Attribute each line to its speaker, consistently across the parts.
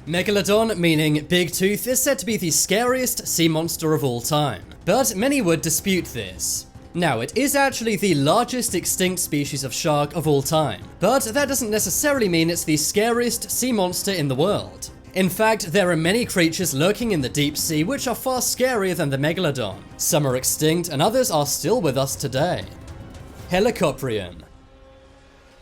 Speaker 1: Megalodon, meaning big tooth, is said to be the scariest sea monster of all time, but many would dispute this. Now, it is actually the largest extinct species of shark of all time, but that doesn't necessarily mean it's the scariest sea monster in the world. In fact, there are many creatures lurking in the deep sea which are far scarier than the Megalodon. Some are extinct and others are still with us today. Helicoprion.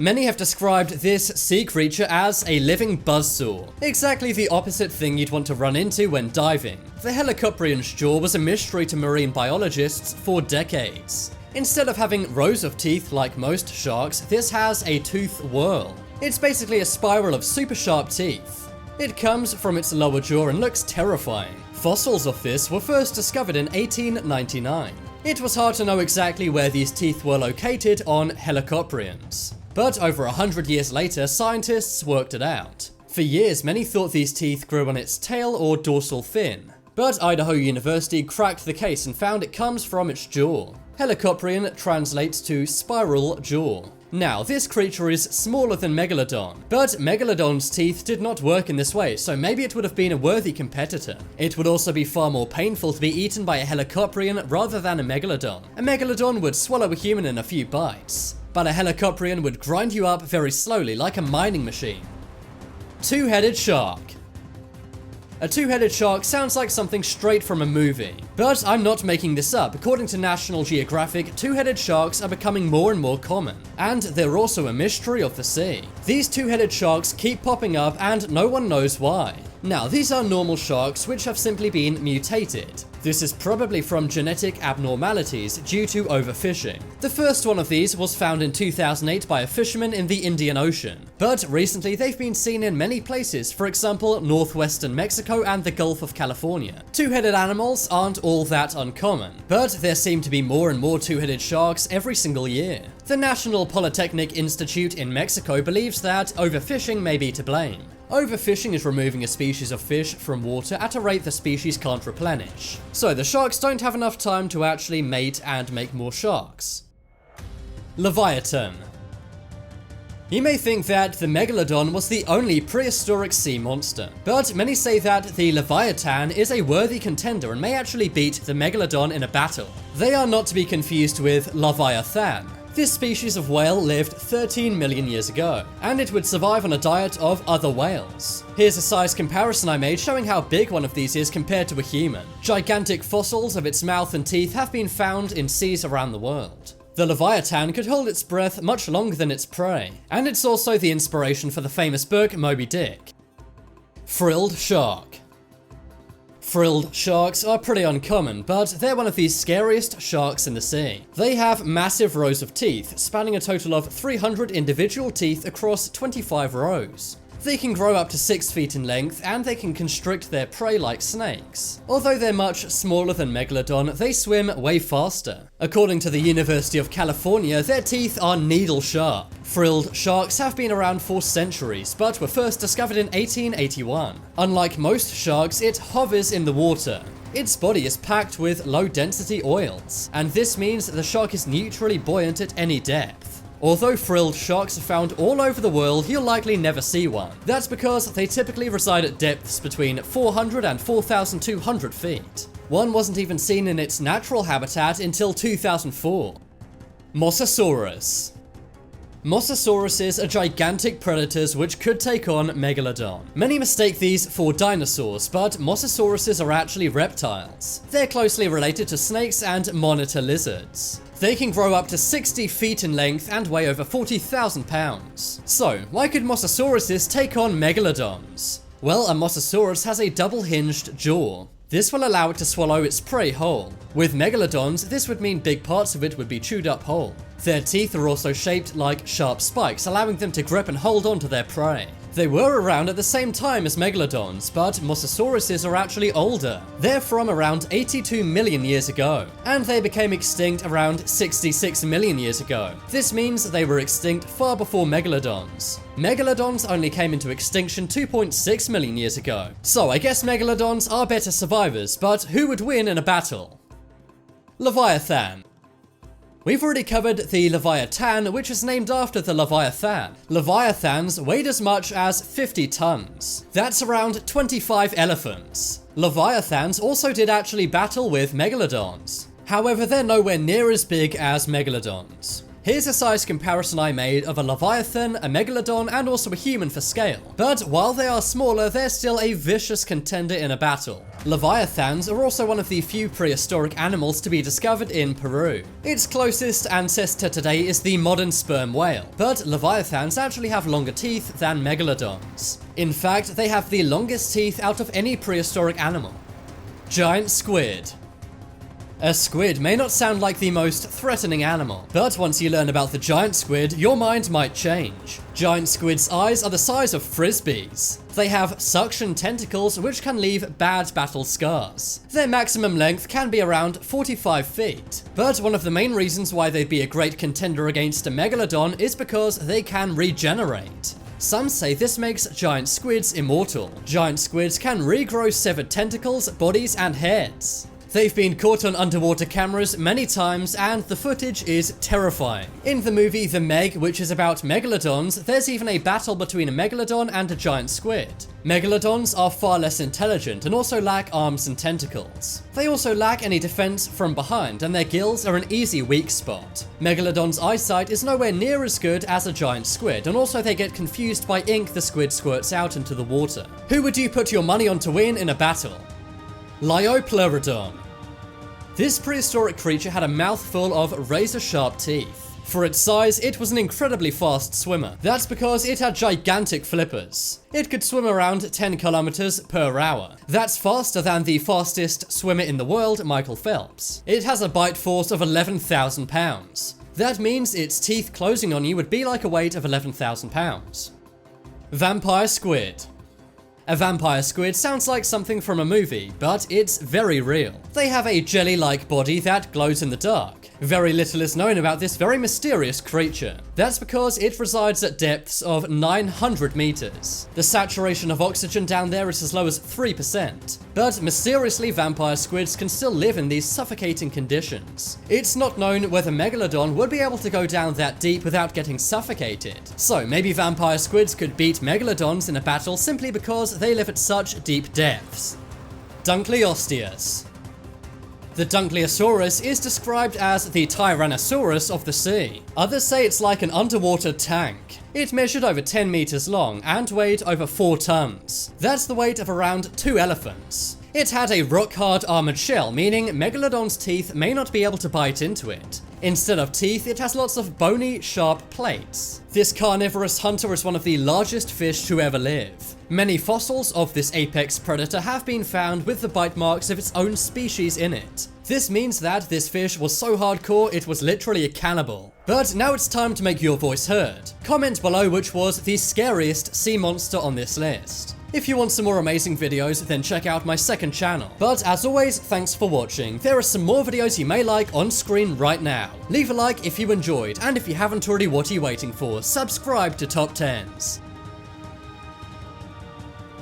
Speaker 1: Many have described this sea creature as a living buzzsaw, exactly the opposite thing you'd want to run into when diving. The Helicoprion's jaw was a mystery to marine biologists for decades. Instead of having rows of teeth like most sharks, this has a tooth whorl. It's basically a spiral of super sharp teeth. It comes from its lower jaw and looks terrifying. Fossils of this were first discovered in 1899. It was hard to know exactly where these teeth were located on Helicoprions. But over 100 years later, scientists worked it out. For years, many thought these teeth grew on its tail or dorsal fin. But Idaho University cracked the case and found it comes from its jaw. Helicoprion translates to spiral jaw. Now, this creature is smaller than Megalodon, but Megalodon's teeth did not work in this way, so maybe it would have been a worthy competitor. It would also be far more painful to be eaten by a Helicoprion rather than a Megalodon. A Megalodon would swallow a human in a few bites, but a Helicoprion would grind you up very slowly like a mining machine. Two-headed shark. A two-headed shark sounds like something straight from a movie, but I'm not making this up. According to National Geographic, two-headed sharks are becoming more and more common, and they're also a mystery of the sea. These two-headed sharks keep popping up and no one knows why. Now, these are normal sharks which have simply been mutated. This is probably from genetic abnormalities due to overfishing. The first one of these was found in 2008 by a fisherman in the Indian Ocean, but recently they've been seen in many places, for example, northwestern Mexico and the Gulf of California. Two-headed animals aren't all that uncommon, but there seem to be more and more two-headed sharks every single year. The National Polytechnic Institute in Mexico believes that overfishing may be to blame. Overfishing is removing a species of fish from water at a rate the species can't replenish. So the sharks don't have enough time to actually mate and make more sharks. Leviathan. You may think that the Megalodon was the only prehistoric sea monster, but many say that the Leviathan is a worthy contender and may actually beat the Megalodon in a battle. They are not to be confused with Leviathan. This species of whale lived 13 million years ago, and it would survive on a diet of other whales. Here's a size comparison I made showing how big one of these is compared to a human. Gigantic fossils of its mouth and teeth have been found in seas around the world. The Leviathan could hold its breath much longer than its prey, and it's also the inspiration for the famous book Moby Dick. Frilled shark. Frilled sharks are pretty uncommon, but they're one of the scariest sharks in the sea. They have massive rows of teeth, spanning a total of 300 individual teeth across 25 rows. They can grow up to 6 feet in length, and they can constrict their prey like snakes. Although they're much smaller than Megalodon, they swim way faster. According to the University of California, their teeth are needle sharp. Frilled sharks have been around for centuries, but were first discovered in 1881. Unlike most sharks, it hovers in the water. Its body is packed with low-density oils, and this means the shark is neutrally buoyant at any depth. Although frilled sharks are found all over the world, you'll likely never see one. That's because they typically reside at depths between 400 and 4,200 feet. One wasn't even seen in its natural habitat until 2004. Mosasaurus. Mosasauruses are gigantic predators which could take on Megalodon. Many mistake these for dinosaurs, but Mosasauruses are actually reptiles. They're closely related to snakes and monitor lizards. They can grow up to 60 feet in length and weigh over 40,000 pounds. So, why could Mosasauruses take on Megalodons? Well, a Mosasaurus has a double-hinged jaw. This will allow it to swallow its prey whole. With Megalodons, this would mean big parts of it would be chewed up whole. Their teeth are also shaped like sharp spikes, allowing them to grip and hold on to their prey. They were around at the same time as Megalodons, but Mosasauruses are actually older. They're from around 82 million years ago, and they became extinct around 66 million years ago. This means they were extinct far before Megalodons. Megalodons only came into extinction 2.6 million years ago. So I guess Megalodons are better survivors, but who would win in a battle? Leviathan. We've already covered the Leviathan, which is named after the Leviathan. Leviathans weighed as much as 50 tons. That's around 25 elephants. Leviathans also did actually battle with Megalodons. However, they're nowhere near as big as Megalodons. Here's a size comparison I made of a Leviathan, a Megalodon, and also a human for scale. But while they are smaller, they're still a vicious contender in a battle. Leviathans are also one of the few prehistoric animals to be discovered in Peru. Its closest ancestor today is the modern sperm whale, but Leviathans actually have longer teeth than Megalodons. In fact, they have the longest teeth out of any prehistoric animal. Giant squid. A squid may not sound like the most threatening animal, but once you learn about the giant squid, your mind might change. Giant squid's eyes are the size of frisbees. They have suction tentacles which can leave bad battle scars. Their maximum length can be around 45 feet. But one of the main reasons why they'd be a great contender against a megalodon is because they can regenerate. Some say this makes giant squids immortal. Giant squids can regrow severed tentacles, bodies, and heads. They've been caught on underwater cameras many times, and the footage is terrifying. In the movie The Meg, which is about megalodons, there's even a battle between a megalodon and a giant squid. Megalodons are far less intelligent and also lack arms and tentacles. They also lack any defense from behind, and their gills are an easy weak spot. Megalodon's eyesight is nowhere near as good as a giant squid, and also they get confused by ink the squid squirts out into the water. Who would you put your money on to win in a battle? Liopleurodon. This prehistoric creature had a mouthful of razor-sharp teeth. For its size, it was an incredibly fast swimmer. That's because it had gigantic flippers. It could swim around 10 kilometers per hour. That's faster than the fastest swimmer in the world, Michael Phelps. It has a bite force of 11,000 pounds. That means its teeth closing on you would be like a weight of 11,000 pounds. Vampire squid. A vampire squid sounds like something from a movie, but it's very real. They have a jelly-like body that glows in the dark. Very little is known about this very mysterious creature. That's because it resides at depths of 900 meters. The saturation of oxygen down there is as low as 3%. But mysteriously, vampire squids can still live in these suffocating conditions. It's not known whether Megalodon would be able to go down that deep without getting suffocated. So maybe vampire squids could beat Megalodons in a battle simply because they live at such deep depths. Dunkleosteus. The Dunkleosaurus is described as the Tyrannosaurus of the sea. Others say it's like an underwater tank. It measured over 10 meters long and weighed over 4 tons. That's the weight of around 2 elephants. It had a rock-hard armored shell, meaning Megalodon's teeth may not be able to bite into it. Instead of teeth, it has lots of bony, sharp plates. This carnivorous hunter is one of the largest fish to ever live. Many fossils of this apex predator have been found with the bite marks of its own species in it. This means that this fish was so hardcore it was literally a cannibal. But now it's time to make your voice heard. Comment below which was the scariest sea monster on this list. If you want some more amazing videos, then check out my second channel. But as always, thanks for watching. There are some more videos you may like on screen right now. Leave a like if you enjoyed, and if you haven't already, what are you waiting for? Subscribe to Top 10s.